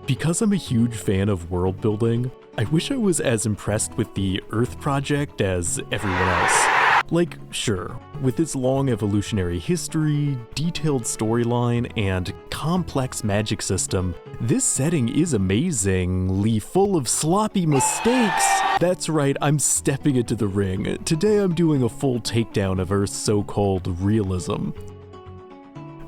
Because I'm a huge fan of world building, I wish I was as impressed with the Earth project as everyone else. Like, sure, with its long evolutionary history, detailed storyline, and complex magic system, this setting is amazingly full of sloppy mistakes. That's right, I'm stepping into the ring. Today I'm doing a full takedown of Earth's so-called realism.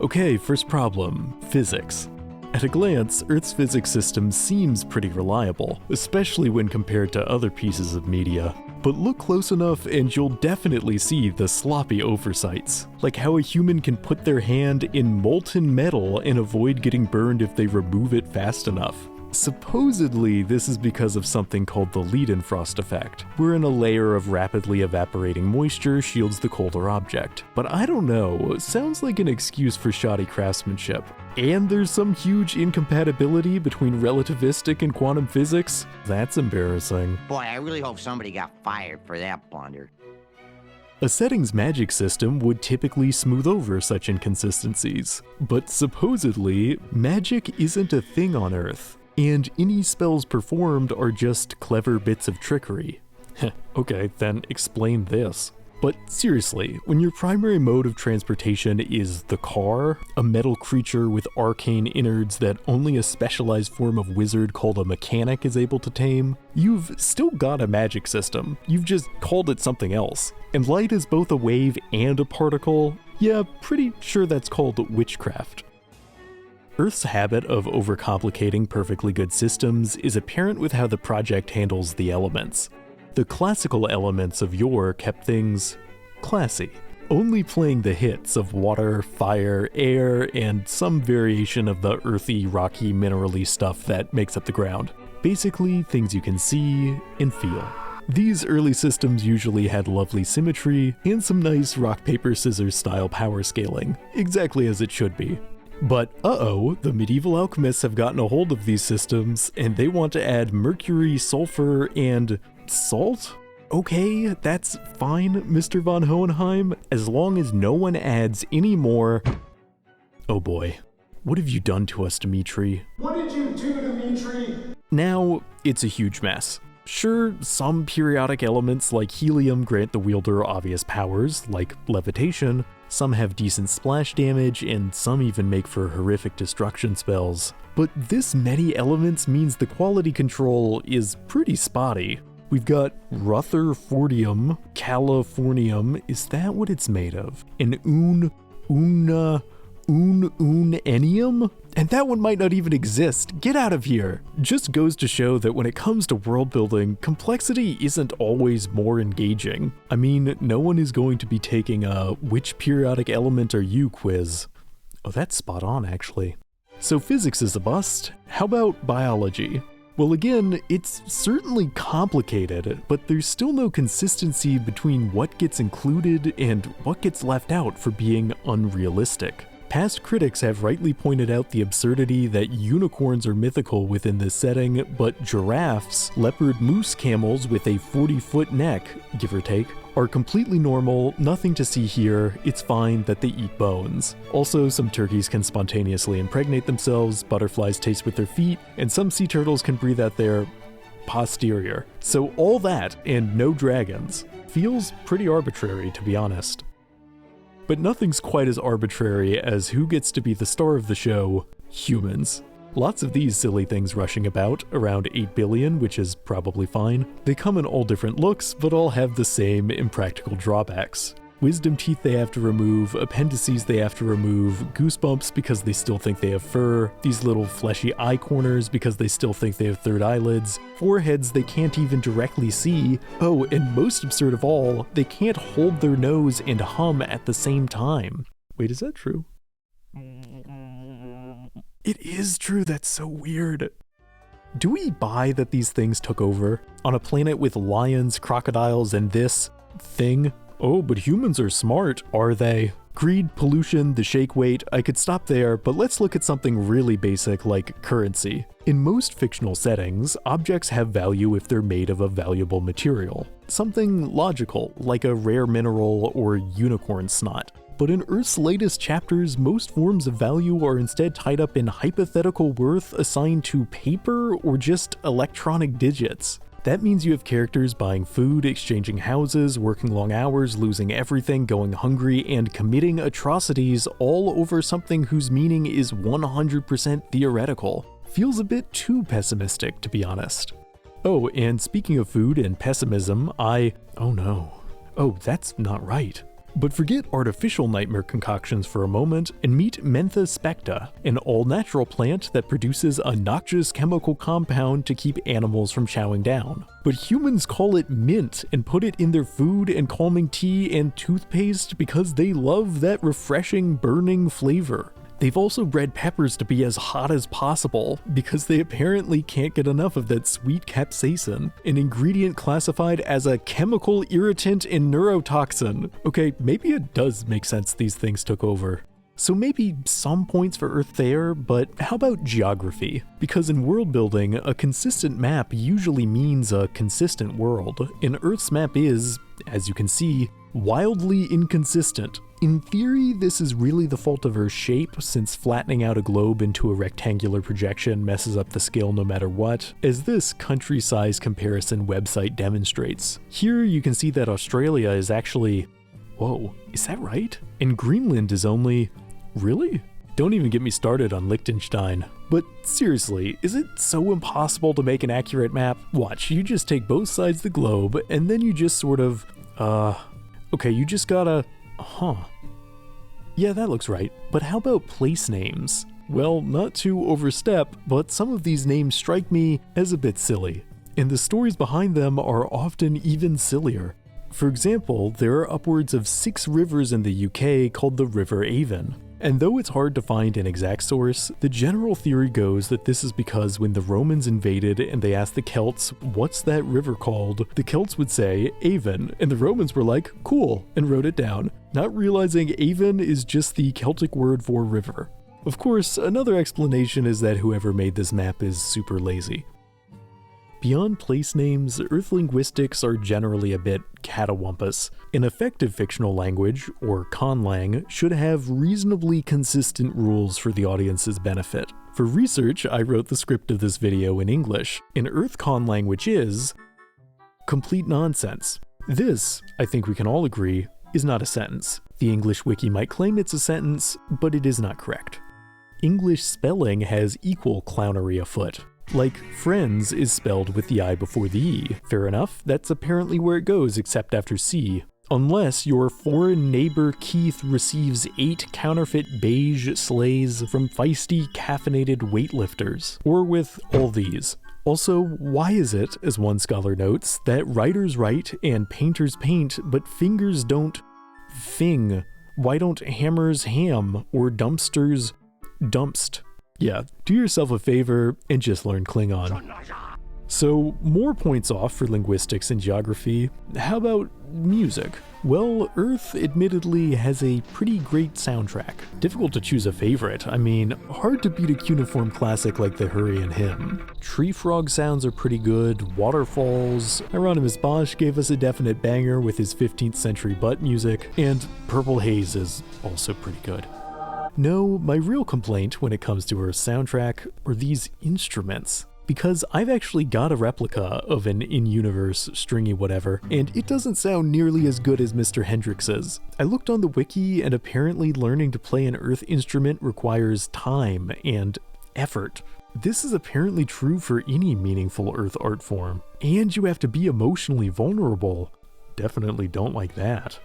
Okay, first problem, physics. At a glance, Earth's physics system seems pretty reliable, especially when compared to other pieces of media. But look close enough and you'll definitely see the sloppy oversights, like how a human can put their hand in molten metal and avoid getting burned if they remove it fast enough. Supposedly, this is because of something called the Leidenfrost effect, wherein a layer of rapidly evaporating moisture shields the colder object. But I don't know, sounds like an excuse for shoddy craftsmanship. And there's some huge incompatibility between relativistic and quantum physics? That's embarrassing. Boy, I really hope somebody got fired for that blunder. A setting's magic system would typically smooth over such inconsistencies. But supposedly, magic isn't a thing on Earth. And any spells performed are just clever bits of trickery. Okay, then explain this. But seriously, when your primary mode of transportation is the car, a metal creature with arcane innards that only a specialized form of wizard called a mechanic is able to tame, you've still got a magic system. You've just called it something else. And light is both a wave and a particle. Yeah, pretty sure that's called witchcraft. Earth's habit of overcomplicating perfectly good systems is apparent with how the project handles the elements. The classical elements of yore kept things classy, only playing the hits of water, fire, air, and some variation of the earthy, rocky, minerally stuff that makes up the ground. Basically, things you can see and feel. These early systems usually had lovely symmetry and some nice rock, paper, scissors style power scaling, exactly as it should be. But uh-oh, the medieval alchemists have gotten a hold of these systems, and they want to add mercury, sulfur, and salt? Okay, that's fine, Mr. von Hohenheim, as long as no one adds any more... Oh boy, what have you done to us, Dimitri? What did you do, Dimitri? Now, it's a huge mess. Sure, some periodic elements like helium grant the wielder obvious powers, like levitation. Some have decent splash damage, and some even make for horrific destruction spells. But this many elements means the quality control is pretty spotty. We've got Rutherfordium, Californium, is that what it's made of? An Unenium? And that one might not even exist. Get out of here. Just goes to show that when it comes to world building, complexity isn't always more engaging. I mean, no one is going to be taking a which periodic element are you quiz. Oh, that's spot on actually. So physics is a bust. How about biology? Well, again, it's certainly complicated, but there's still no consistency between what gets included and what gets left out for being unrealistic. Past critics have rightly pointed out the absurdity that unicorns are mythical within this setting, but giraffes, leopard moose camels with a 40-foot neck, give or take, are completely normal, nothing to see here, it's fine that they eat bones. Also, some turkeys can spontaneously impregnate themselves, butterflies taste with their feet, and some sea turtles can breathe out their posterior. So all that, and no dragons, feels pretty arbitrary, to be honest. But nothing's quite as arbitrary as who gets to be the star of the show, humans. Lots of these silly things rushing about, around 8 billion, which is probably fine. They come in all different looks, but all have the same impractical drawbacks. Wisdom teeth they have to remove, appendices they have to remove, goosebumps because they still think they have fur, these little fleshy eye corners because they still think they have third eyelids, foreheads they can't even directly see, oh, and most absurd of all, they can't hold their nose and hum at the same time. Wait, is that true? It is true, that's so weird. Do we buy that these things took over? On a planet with lions, crocodiles, and this thing? Oh, but humans are smart, are they? Greed, pollution, the shake weight, I could stop there, but let's look at something really basic like currency. In most fictional settings, objects have value if they're made of a valuable material. Something logical, like a rare mineral or unicorn snot. But in Earth's latest chapters, most forms of value are instead tied up in hypothetical worth assigned to paper or just electronic digits. That means you have characters buying food, exchanging houses, working long hours, losing everything, going hungry, and committing atrocities all over something whose meaning is 100% theoretical. Feels a bit too pessimistic, to be honest. Oh, and speaking of food and pessimism, oh no. Oh, that's not right. But forget artificial nightmare concoctions for a moment and meet Mentha specta, an all-natural plant that produces a noxious chemical compound to keep animals from chowing down. But humans call it mint and put it in their food and calming tea and toothpaste because they love that refreshing, burning flavor. They've also bred peppers to be as hot as possible because they apparently can't get enough of that sweet capsaicin, an ingredient classified as a chemical irritant and neurotoxin. Okay, maybe it does make sense these things took over. So maybe some points for Earth there, but how about geography? Because in world building, a consistent map usually means a consistent world, and Earth's map is, as you can see, wildly inconsistent. In theory, this is really the fault of Earth's shape, since flattening out a globe into a rectangular projection messes up the scale no matter what, as this country size comparison website demonstrates. Here you can see that Australia is actually... Whoa, is that right? And Greenland is only... Really? Don't even get me started on Liechtenstein. But seriously, is it so impossible to make an accurate map? Watch, you just take both sides of the globe, and then you just sort of... Okay, you just gotta... Yeah, that looks right. But how about place names? Well, not to overstep, but some of these names strike me as a bit silly. And the stories behind them are often even sillier. For example, there are upwards of 6 rivers in the UK called the River Avon. And though it's hard to find an exact source, the general theory goes that this is because when the Romans invaded and they asked the Celts, "What's that river called?" the Celts would say, "Avon," and the Romans were like, "Cool," and wrote it down, not realizing Avon is just the Celtic word for river. Of course, another explanation is that whoever made this map is super lazy. Beyond place names, Earth linguistics are generally a bit catawampus. An effective fictional language, or Conlang, should have reasonably consistent rules for the audience's benefit. For research, I wrote the script of this video in English. An Earth Con language is... complete nonsense. This, I think we can all agree, is not a sentence. The English wiki might claim it's a sentence, but it is not correct. English spelling has equal clownery afoot. Like, friends is spelled with the I before the E. Fair enough, that's apparently where it goes except after C. Unless your foreign neighbor Keith receives 8 counterfeit beige sleighs from feisty caffeinated weightlifters. Or with all these. Also, why is it, as one scholar notes, that writers write and painters paint, but fingers don't fing? Why don't hammers ham, or dumpsters dumpst? Yeah, do yourself a favor and just learn Klingon. So, more points off for linguistics and geography. How about music? Well, Earth admittedly has a pretty great soundtrack. Difficult to choose a favorite. I mean, hard to beat a cuneiform classic like the Hurrian Hymn. Tree frog sounds are pretty good, waterfalls, Hieronymus Bosch gave us a definite banger with his 15th century butt music, and Purple Haze is also pretty good. No, my real complaint when it comes to Earth's soundtrack are these instruments. Because I've actually got a replica of an in-universe stringy whatever, and it doesn't sound nearly as good as Mr. Hendrix's. I looked on the wiki, and apparently learning to play an Earth instrument requires time and effort. This is apparently true for any meaningful Earth art form. And you have to be emotionally vulnerable. Definitely don't like that.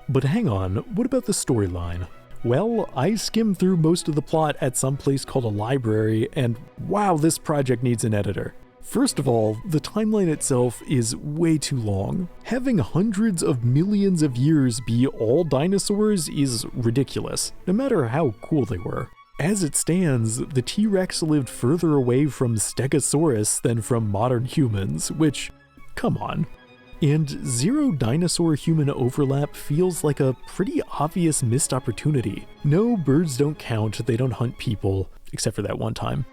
But hang on, what about the storyline? Well, I skimmed through most of the plot at some place called a library, and wow, this project needs an editor. First of all, the timeline itself is way too long. Having hundreds of millions of years be all dinosaurs is ridiculous, no matter how cool they were. As it stands, the T-Rex lived further away from Stegosaurus than from modern humans, which, come on. And zero dinosaur-human overlap feels like a pretty obvious missed opportunity. No, birds don't count, they don't hunt people, except for that one time.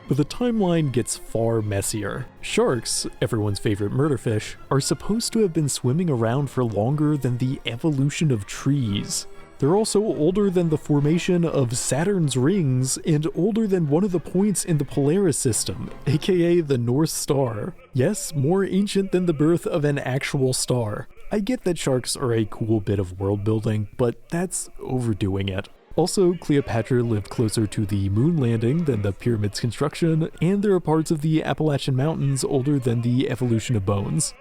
But the timeline gets far messier. Sharks, everyone's favorite murder fish, are supposed to have been swimming around for longer than the evolution of trees. They're also older than the formation of Saturn's rings and older than one of the points in the Polaris system, aka the North Star. Yes, more ancient than the birth of an actual star. I get that sharks are a cool bit of world building, but that's overdoing it. Also, Cleopatra lived closer to the moon landing than the pyramid's construction, and there are parts of the Appalachian Mountains older than the evolution of bones.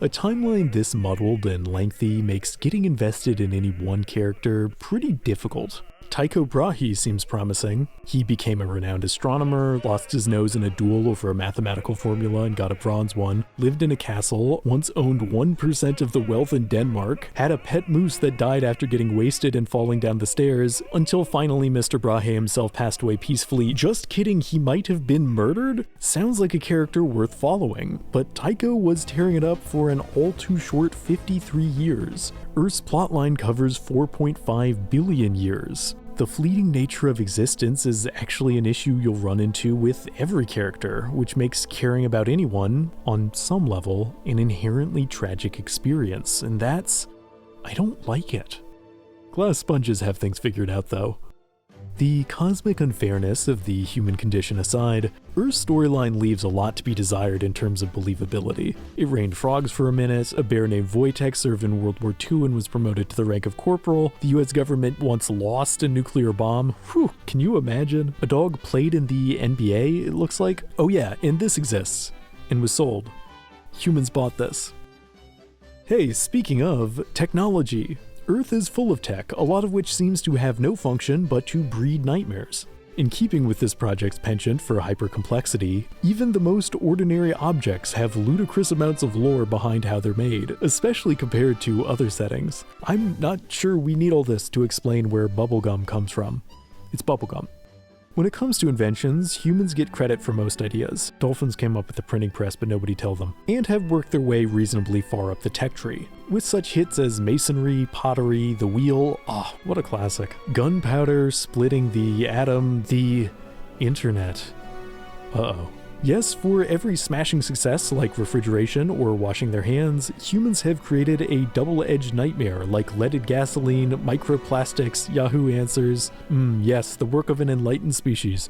A timeline this muddled and lengthy makes getting invested in any one character pretty difficult. Tycho Brahe seems promising. He became a renowned astronomer, lost his nose in a duel over a mathematical formula and got a bronze one, lived in a castle, once owned 1% of the wealth in Denmark, had a pet moose that died after getting wasted and falling down the stairs, until finally Mr. Brahe himself passed away peacefully. Just kidding, he might have been murdered? Sounds like a character worth following, but Tycho was tearing it up for an all too short 53 years. Earth's plotline covers 4.5 billion years. The fleeting nature of existence is actually an issue you'll run into with every character, which makes caring about anyone, on some level, an inherently tragic experience, and I don't like it. Glass sponges have things figured out though. The cosmic unfairness of the human condition aside, Earth's storyline leaves a lot to be desired in terms of believability. It rained frogs for a minute, a bear named Wojtek served in World War II and was promoted to the rank of corporal, the US government once lost a nuclear bomb. Whew, can you imagine? A dog played in the NBA, it looks like? Oh yeah, and this exists, and was sold. Humans bought this. Hey, speaking of technology, Earth is full of tech, a lot of which seems to have no function but to breed nightmares. In keeping with this project's penchant for hypercomplexity, even the most ordinary objects have ludicrous amounts of lore behind how they're made, especially compared to other settings. I'm not sure we need all this to explain where bubblegum comes from. It's bubblegum. When it comes to inventions, humans get credit for most ideas. Dolphins came up with the printing press, but nobody tell them, and have worked their way reasonably far up the tech tree. With such hits as masonry, pottery, the wheel, what a classic. Gunpowder, splitting the atom, the internet. Uh-oh. Yes, for every smashing success like refrigeration or washing their hands, humans have created a double-edged nightmare like leaded gasoline, microplastics, Yahoo Answers. Yes, the work of an enlightened species.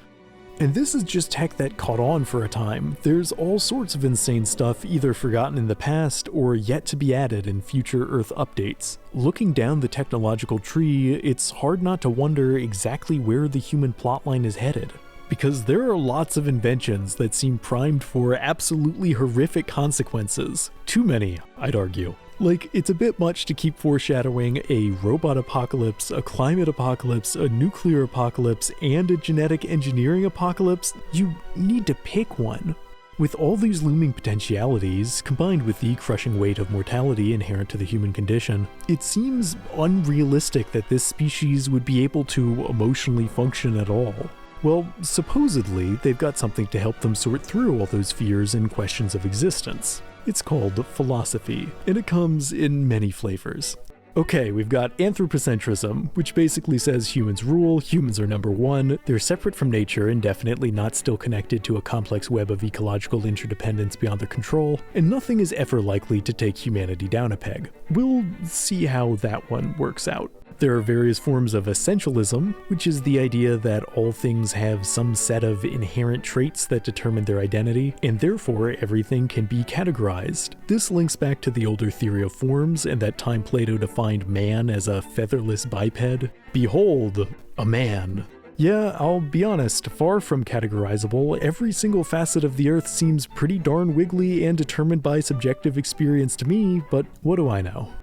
And this is just tech that caught on for a time. There's all sorts of insane stuff either forgotten in the past or yet to be added in future Earth updates. Looking down the technological tree, it's hard not to wonder exactly where the human plotline is headed. Because there are lots of inventions that seem primed for absolutely horrific consequences. Too many, I'd argue. Like, it's a bit much to keep foreshadowing a robot apocalypse, a climate apocalypse, a nuclear apocalypse, and a genetic engineering apocalypse. You need to pick one. With all these looming potentialities, combined with the crushing weight of mortality inherent to the human condition, it seems unrealistic that this species would be able to emotionally function at all. Well, supposedly, they've got something to help them sort through all those fears and questions of existence. It's called philosophy, and it comes in many flavors. Okay, we've got anthropocentrism, which basically says humans rule, humans are number one, they're separate from nature and definitely not still connected to a complex web of ecological interdependence beyond their control, and nothing is ever likely to take humanity down a peg. We'll see how that one works out. There are various forms of essentialism, which is the idea that all things have some set of inherent traits that determine their identity, and therefore everything can be categorized. This links back to the older theory of forms and that time Plato defined man as a featherless biped. Behold, a man. Yeah, I'll be honest, far from categorizable, every single facet of the Earth seems pretty darn wiggly and determined by subjective experience to me, but what do I know?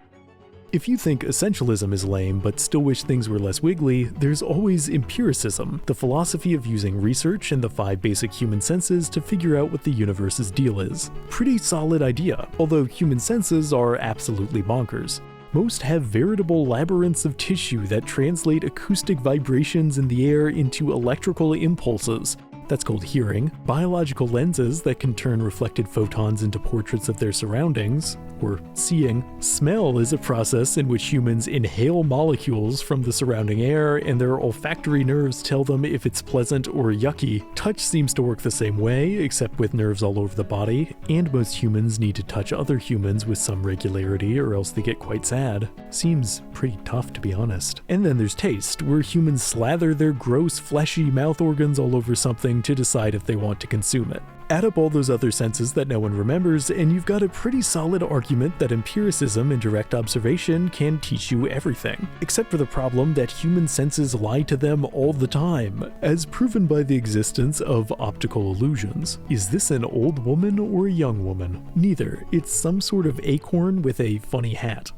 If you think essentialism is lame but still wish things were less wiggly, there's always empiricism, the philosophy of using research and the 5 basic human senses to figure out what the universe's deal is. Pretty solid idea, although human senses are absolutely bonkers. Most have veritable labyrinths of tissue that translate acoustic vibrations in the air into electrical impulses. that's called hearing, biological lenses that can turn reflected photons into portraits of their surroundings, or seeing. Smell is a process in which humans inhale molecules from the surrounding air, and their olfactory nerves tell them if it's pleasant or yucky. Touch seems to work the same way, except with nerves all over the body, and most humans need to touch other humans with some regularity or else they get quite sad. Seems pretty tough, to be honest. And then there's taste, where humans slather their gross, fleshy mouth organs all over something to decide if they want to consume it. Add up all those other senses that no one remembers, and you've got a pretty solid argument that empiricism and direct observation can teach you everything. Except for the problem that human senses lie to them all the time, as proven by the existence of optical illusions. Is this an old woman or a young woman? Neither. It's some sort of acorn with a funny hat.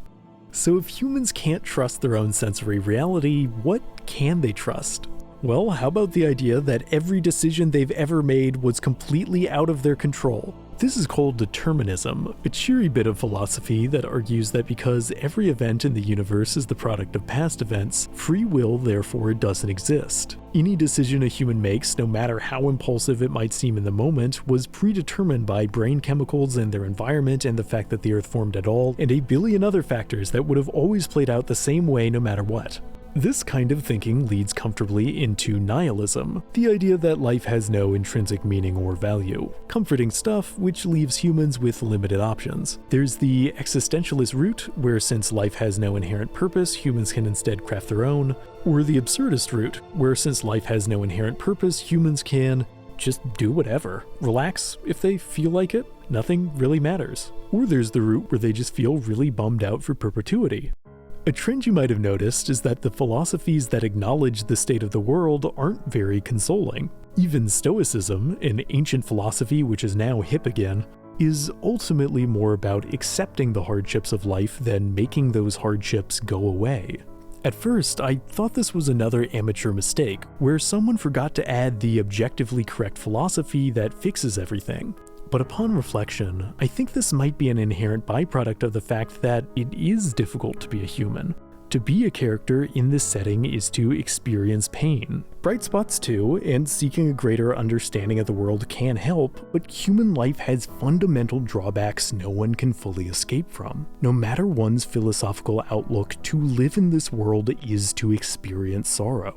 So if humans can't trust their own sensory reality, what can they trust? Well, how about the idea that every decision they've ever made was completely out of their control? This is called determinism, a cheery bit of philosophy that argues that because every event in the universe is the product of past events, free will therefore doesn't exist. Any decision a human makes, no matter how impulsive it might seem in the moment, was predetermined by brain chemicals and their environment and the fact that the Earth formed at all, and a billion other factors that would have always played out the same way no matter what. This kind of thinking leads comfortably into nihilism, the idea that life has no intrinsic meaning or value. Comforting stuff which leaves humans with limited options. There's the existentialist route, where since life has no inherent purpose, humans can instead craft their own. Or the absurdist route, where since life has no inherent purpose, humans can just do whatever. Relax if they feel like it, nothing really matters. Or there's the route where they just feel really bummed out for perpetuity. A trend you might have noticed is that the philosophies that acknowledge the state of the world aren't very consoling. Even Stoicism, an ancient philosophy which is now hip again, is ultimately more about accepting the hardships of life than making those hardships go away. At first, I thought this was another amateur mistake, where someone forgot to add the objectively correct philosophy that fixes everything. But upon reflection, I think this might be an inherent byproduct of the fact that it is difficult to be a human. To be a character in this setting is to experience pain. Bright spots too, and seeking a greater understanding of the world can help, but human life has fundamental drawbacks no one can fully escape from. No matter one's philosophical outlook, to live in this world is to experience sorrow.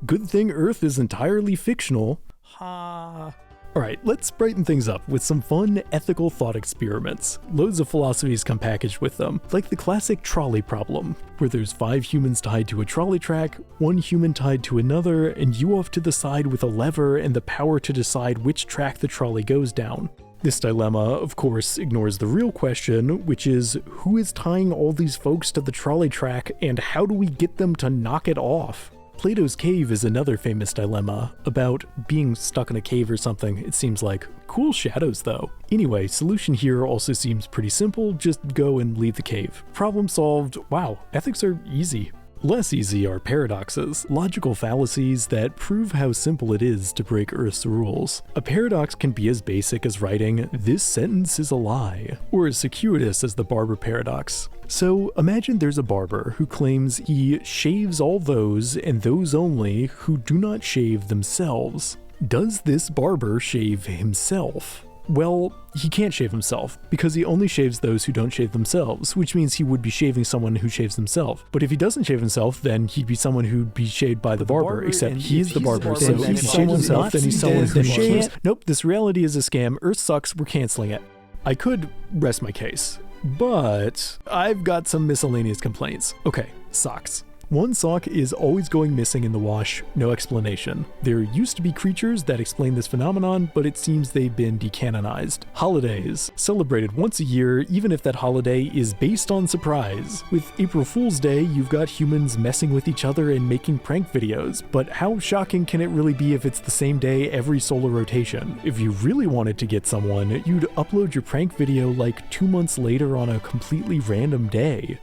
Good thing Earth is entirely fictional. Ha. Alright, let's brighten things up with some fun, ethical thought experiments. Loads of philosophies come packaged with them, like the classic trolley problem, where there's 5 humans tied to a trolley track, 1 human tied to another, and you off to the side with a lever and the power to decide which track the trolley goes down. This dilemma, of course, ignores the real question, which is, who is tying all these folks to the trolley track, and how do we get them to knock it off? Plato's cave is another famous dilemma, about being stuck in a cave or something, it seems like. Cool shadows though. Anyway, solution here also seems pretty simple, just go and leave the cave. Problem solved. Wow, ethics are easy. Less easy are paradoxes, logical fallacies that prove how simple it is to break Earth's rules. A paradox can be as basic as writing, "This sentence is a lie," or as circuitous as the barber paradox. So imagine there's a barber who claims he shaves all those, and those only, who do not shave themselves. Does this barber shave himself? Well, he can't shave himself, because he only shaves those who don't shave themselves, which means he would be shaving someone who shaves himself. But if he doesn't shave himself, then he'd be someone who'd be shaved by the barber, except he is the barber, so if he shaves himself, then he's someone who shaves. Nope, this reality is a scam, Earth sucks, we're canceling it. I could rest my case, but I've got some miscellaneous complaints. Okay, socks. One sock is always going missing in the wash, no explanation. There used to be creatures that explain this phenomenon, but it seems they've been decanonized. Holidays, celebrated once a year, even if that holiday is based on surprise. With April Fool's Day, you've got humans messing with each other and making prank videos, but how shocking can it really be if it's the same day every solar rotation? If you really wanted to get someone, you'd upload your prank video like 2 months later on a completely random day.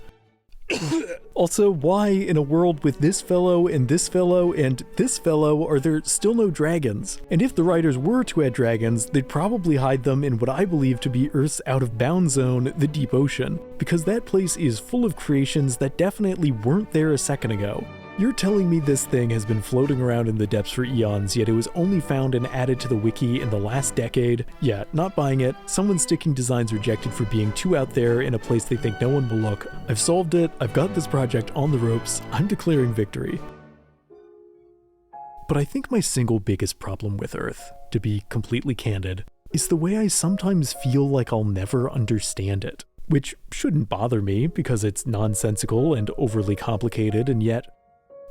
Also, why in a world with this fellow and this fellow and this fellow are there still no dragons? And if the writers were to add dragons, they'd probably hide them in what I believe to be Earth's out-of-bound zone, the deep ocean, because that place is full of creations that definitely weren't there a second ago. You're telling me this thing has been floating around in the depths for eons, yet it was only found and added to the wiki in the last decade? Yeah, not buying it. Someone's sticking designs rejected for being too out there in a place they think no one will look. I've solved it. I've got this project on the ropes. I'm declaring victory. But I think my single biggest problem with Earth, to be completely candid, is the way I sometimes feel like I'll never understand it. Which shouldn't bother me because it's nonsensical and overly complicated, and yet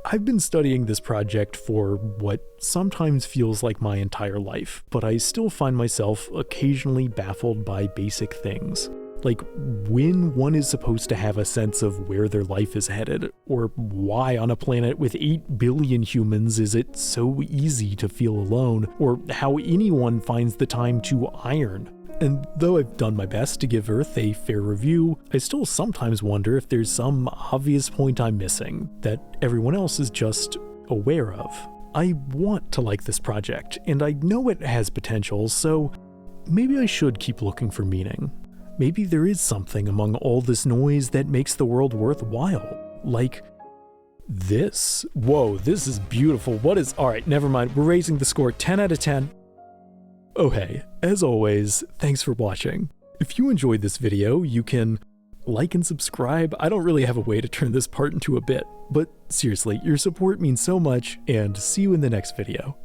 I've been studying this project for what sometimes feels like my entire life, but I still find myself occasionally baffled by basic things. Like when one is supposed to have a sense of where their life is headed, or why on a planet with 8 billion humans is it so easy to feel alone, or how anyone finds the time to iron. And though I've done my best to give Earth a fair review, I still sometimes wonder if there's some obvious point I'm missing that everyone else is just aware of. I want to like this project, and I know it has potential, so maybe I should keep looking for meaning. Maybe there is something among all this noise that makes the world worthwhile. Like this. Whoa, this is beautiful. Alright, never mind. We're raising the score 10 out of 10. Oh hey, as always, thanks for watching. If you enjoyed this video, you can like and subscribe. I don't really have a way to turn this part into a bit, but seriously, your support means so much, and see you in the next video.